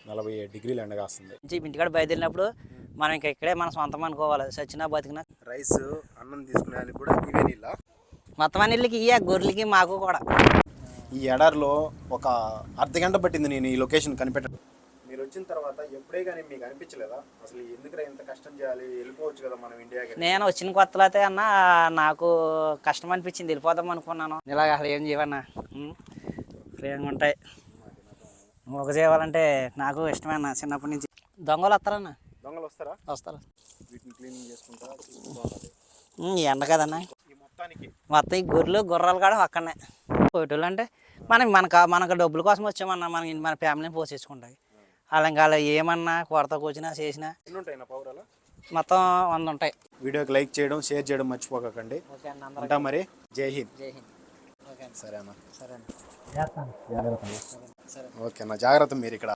47 డిగ్రీలు ఎండ కాస్తుంది. ఇంటికాడ బయలుదేరినప్పుడు మనం ఇంకా ఇక్కడే మన సొంతం అనుకోవాలి. సచ్చినా బతికినా రైస్ అన్నం తీసుకునేదానికి కూడా ఇవే నీళ్ళ. మొత్తం నీళ్ళకి గొర్రెలకి మాకు కూడా. ఈ ఎడారిలో ఒక అర్ధగంట పట్టింది నేను ఈ లొకేషన్ కనిపెట్టడం. మీరు వచ్చిన తర్వాత ఎప్పుడే కానీ మీకు అనిపించలేదా అసలు ఎందుకు ఇంత కష్టం చేయాలి, వెళ్ళిపోవచ్చు కదా మనం ఇండియాకి? నేను వచ్చిన కొత్తలో అయితే అన్న నాకు కష్టం అనిపించింది, వెళ్ళిపోదాం అనుకున్నాను. ఇలాగ అసలు ఏం చేయవన్నా ప్రేమగా ఉంటాయి. ఒక చేయాలంటే నాకు ఇష్టమేనా చిన్నప్పటి నుంచి. దొంగలు వస్తారన్న? దొంగలు వస్తారా? వస్తారు. వీటిని క్లీనింగ్ చేసుకుంటా ఎండ కదన్నా మొత్తం ఈ గొర్రెలు గుర్రాలు కూడా అక్కడనే. పోయేటోళ్ళు అంటే మనకు డబ్బుల కోసం వచ్చామన్నా, మన ఫ్యామిలీని పోషించుకుంటాయి. అలా ఇంకా ఏమన్నా కొరత కూర్చున్నా చేసినా మొత్తం 100 ఉంటాయి. వీడియోకి లైక్ చేయడం, షేర్ చేయడం మర్చిపోకండి. ఉంటా మరి. జై హింద్. జై హింద్. సరేనా? సరే ఓకే అన్న, జాగ్రత్త మీరు ఇక్కడ.